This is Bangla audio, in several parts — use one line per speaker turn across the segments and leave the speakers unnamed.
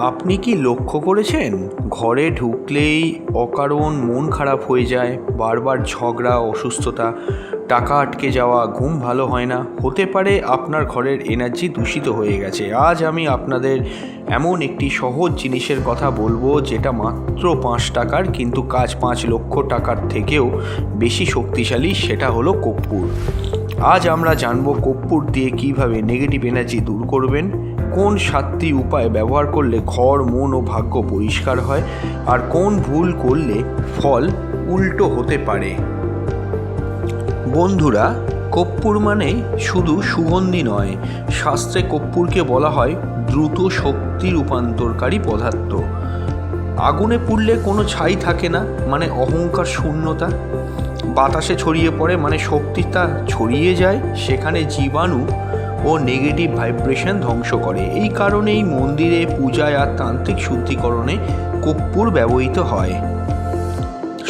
আপনি কি লক্ষ্য করেছেন, ঘরে ঢুকলেই অকারণ মন খারাপ হয়ে যায়, বারবার ঝগড়া, অসুস্থতা, টাকা আটকে যাওয়া, ঘুম ভালো হয় না? হতে পারে আপনার ঘরের এনার্জি দূষিত হয়ে গেছে। আজ আমি আপনাদের এমন একটি সহজ জিনিসের কথা বলবো, যেটা মাত্র 5 টাকার, কিন্তু কাজ 5 লক্ষ টাকার থেকেও বেশি শক্তিশালী। সেটা হলো কর্পূর। আজ আমরা জানবো কর্পূর দিয়ে কিভাবে নেগেটিভ এনার্জি দূর করবেন, কোন 7টি উপায় ব্যবহার করলে ঘর, মন ও ভাগ্য পরিষ্কার হয়, আর কোন ভুল করলে ফল উল্টো হতে পারে। বন্ধুরা, কর্পূর মানে শুধু সুগন্ধি নয়, শাস্ত্রে কর্পূরকে বলা হয় দ্রুত শক্তি রূপান্তরকারী পদার্থ। আগুনে পুড়লে কোনো ছাই থাকে না, মানে অহংকার শূন্যতা। বাতাসে ছড়িয়ে পড়ে, মানে শক্তিটা ছড়িয়ে যায়, সেখানে জীবাণু ও নেগেটিভ ভাইব্রেশন ধ্বংস করে। এই কারণেই মন্দিরে, পূজায় আর তান্ত্রিক শুদ্ধিকরণে কর্পূর ব্যবহৃত হয়।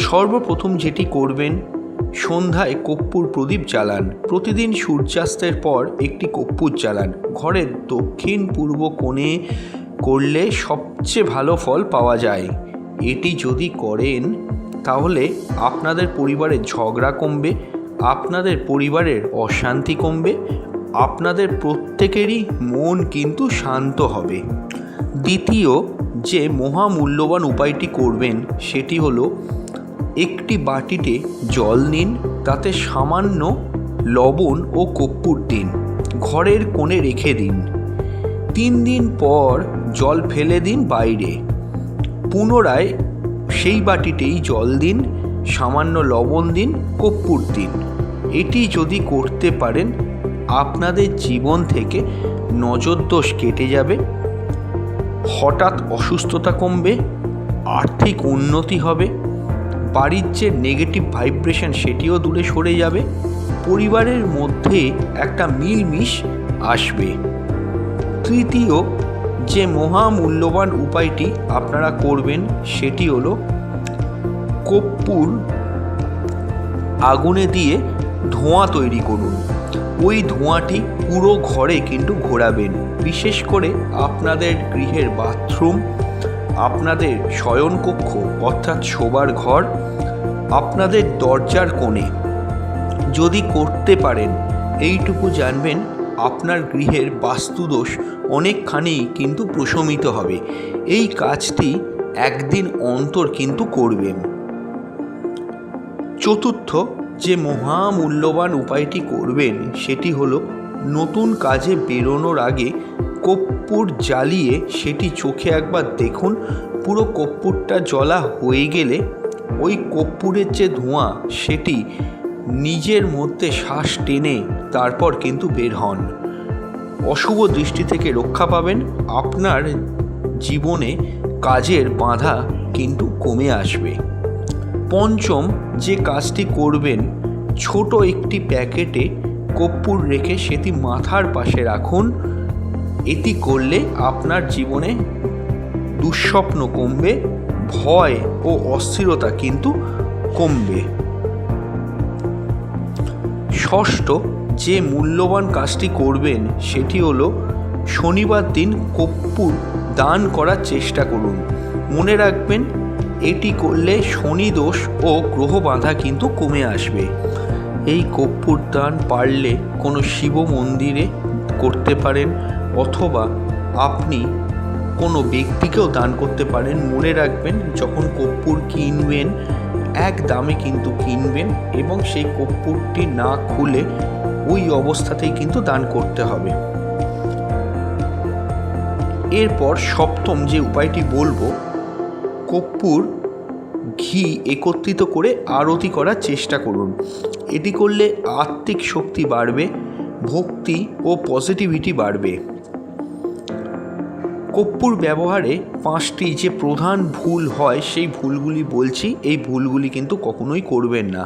সর্বপ্রথম যেটি করবেন, সন্ধ্যায় কর্পূর প্রদীপ জ্বালান। প্রতিদিন সূর্যাস্তের পর একটি কর্পূর জ্বালান। ঘরের দক্ষিণ পূর্ব কোণে করলে সবচেয়ে ভালো ফল পাওয়া যায়। এটি যদি করেন তাহলে আপনাদের পরিবারের ঝগড়া কমবে, আপনাদের পরিবারের অশান্তি কমবে, আপনাদের প্রত্যেকেরই মন কিন্তু শান্ত হবে। দ্বিতীয় যে মহামূল্যবান উপায়টি করবেন, সেটি হলো একটি বাটিতে জল নিন, তাতে সামান্য লবণ ও কর্পূর দিন, ঘরের কোণে রেখে দিন। 3 দিন পর জল ফেলে দিন বাইরে। পুনরায় সেই বাটিতেই জল দিন, সামান্য লবণ দিন, কর্পূর দিন। এটি যদি করতে পারেন, আপনাদের জীবন থেকে নজরদোষ কেটে যাবে, হঠাৎ অসুস্থতা কমবে, আর্থিক উন্নতি হবে, বাড়ির যে নেগেটিভ ভাইব্রেশন সেটিও দূরে সরে যাবে, পরিবারের মধ্যে একটা মিলমিশ আসবে। তৃতীয় যে মহামূল্যবান উপায়টি আপনারা করবেন, সেটি হলো কর্পূর আগুনে দিয়ে ধোঁয়া তৈরি করুন। ওই ধোঁয়াটি পুরো ঘরে কিন্তু ঘোরাবেন, বিশেষ করে আপনাদের গৃহের বাথরুম, আপনাদের শয়নকক্ষ অর্থাৎ শোবার ঘর, আপনাদের দরজার কোণে। যদি করতে পারেন, এইটুকু জানবেন আপনার গৃহের বাস্তুদোষ অনেকখানি কিন্তু প্রশমিত হবে। এই কাজটি একদিন অন্তর কিন্তু করবেন। চতুর্থ যে মহামূল্যবান উপায়টি করবেন, সেটি হলো নতুন কাজে বেরোনোর আগে কর্পূর জ্বালিয়ে সেটি চোখে একবার দেখুন। পুরো কর্পূরটা জ্বলা হয়ে গেলে ওই কর্পূরের যে ধোঁয়া, সেটি নিজের মধ্যে শ্বাস টেনে তারপর কিন্তু বের হন। অশুভ দৃষ্টি থেকে রক্ষা পাবেন, আপনার জীবনে কাজের বাধা কিন্তু কমে আসবে। পঞ্চম যে কাজটি করবেন, ছোট একটি প্যাকেটে কর্পূর রেখে সেটি মাথার পাশে রাখুন। এটি করলে আপনার জীবনে দুঃস্বপ্ন কমবে, ভয় ও অস্থিরতা কিন্তু কমবে। ষষ্ঠ যে মূল্যবান কাজটি করবেন, সেটি হলো শনিবার দিন কর্পূর দান করার চেষ্টা করুন। মনে রাখবেন, এটি করলে শনি দোষ ও গ্রহ বাধা কিন্তু কমে আসবে। এই কর্পূর দান পারলে কোনো শিব মন্দিরে করতে পারেন, অথবা আপনি কোনো ব্যক্তিকেও দান করতে পারেন। মনে রাখবেন, যখন কর্পূর কিনবেন, এক দামে কিন্তু কিনবেন, এবং সেই কর্পূরটি না খুলে ওই অবস্থাতেই কিন্তু দান করতে হবে। এরপর সপ্তম যে উপায়টি বলবো, কর্পূর ঘি একত্রিত করে আরতি করার চেষ্টা করুন। এটি করলে আত্মিক শক্তি বাড়বে, ভক্তি ও পজিটিভিটি বাড়বে। কর্পূর ব্যবহারে 5টি যে প্রধান ভুল হয়, সেই ভুলগুলি বলছি। এই ভুলগুলি কিন্তু কখনোই করবেন না।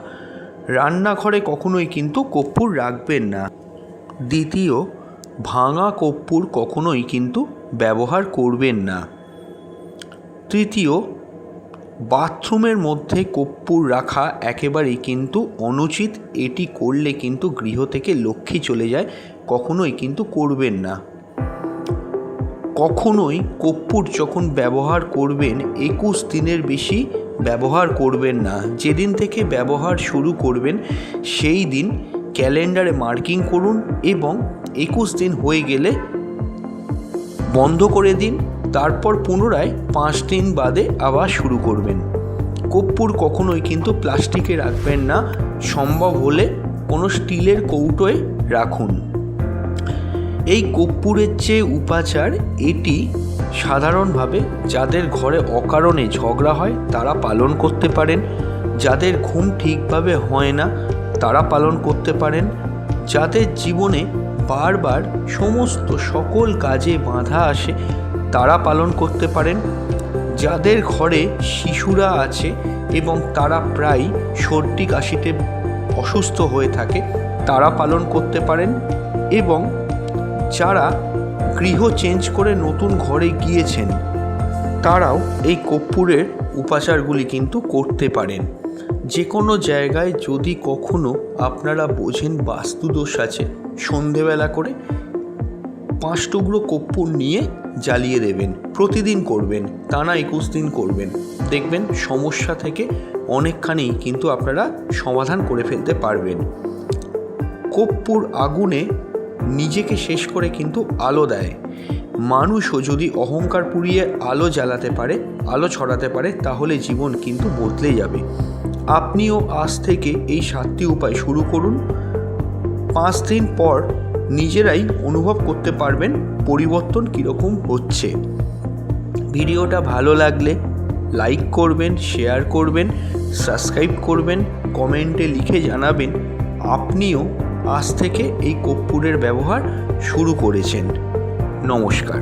রান্নাঘরে কখনোই কিন্তু কর্পূর রাখবেন না। দ্বিতীয়, ভাঙা কর্পূর কখনোই কিন্তু ব্যবহার করবেন না। তৃতীয়, বাথরুমের মধ্যে কর্পূর রাখা একেবারেই কিন্তু অনুচিত। এটি করলে কিন্তু গৃহ থেকে লক্ষ্মী চলে যায়, কখনোই কিন্তু করবেন না। কখনোই কর্পূর যখন ব্যবহার করবেন 21 দিনের বেশি ব্যবহার করবেন না। যেদিন থেকে ব্যবহার শুরু করবেন সেই দিন ক্যালেন্ডারে মার্কিং করুন এবং 21 দিন হয়ে গেলে বন্ধ করে দিন। তারপর পুনরায় 5 দিন বাদে আবার শুরু করবেন। কর্পূর কখনোই কিন্তু প্লাস্টিকে রাখবেন না, সম্ভব হলে কোনো স্টিলের কৌটোয় রাখুন। এই কর্পূরের যে উপাচার, এটি সাধারণভাবে যাদের ঘরে অকারণে ঝগড়া হয় তারা পালন করতে পারেন, যাদের ঘুম ঠিকভাবে হয় না তারা পালন করতে পারেন, যাদের জীবনে বারবার সমস্ত সকল কাজে বাধা আসে তারা পালন করতে পারেন, যাদের ঘরে শিশুরা আছে এবং তারা প্রায় সর্দি কাশিতে অসুস্থ হয়ে থাকে তারা পালন করতে পারেন, এবং যারা গৃহ চেঞ্জ করে নতুন ঘরে গিয়েছেন তারাও এই কর্পূরের উপাচারগুলি কিন্তু করতে পারেন। যে কোনো জায়গায় যদি কখনো আপনারা বোঝেন বাস্তুদোষ আছে, সন্ধেবেলা করে 5 টুকরো কর্পূর নিয়ে জ্বালিয়ে দেবেন। প্রতিদিন করবেন, টানা 21 দিন করবেন, দেখবেন সমস্যা থেকে অনেকখানি কিন্তু আপনারা সমাধান করে ফেলতে পারবেন। কর্পূর আগুনে নিজেকে শেষ করে কিন্তু আলো দেয়। মানুষও যদি অহংকার পুড়িয়ে আলো জ্বালাতে পারে, আলো ছড়াতে পারে, তাহলে জীবন কিন্তু বদলে যাবে। আপনিও আজ থেকে এই 7টি উপায় শুরু করুন। 5 দিন পর নিজেরাই অনুভব করতে পারবেন পরিবর্তন কীরকম হচ্ছে। ভিডিওটা ভালো লাগলে লাইক করবেন, শেয়ার করবেন, সাবস্ক্রাইব করবেন, কমেন্টে লিখে জানাবেন আপনিও আজ থেকে এই কর্পূরের ব্যবহার শুরু করেছেন। নমস্কার।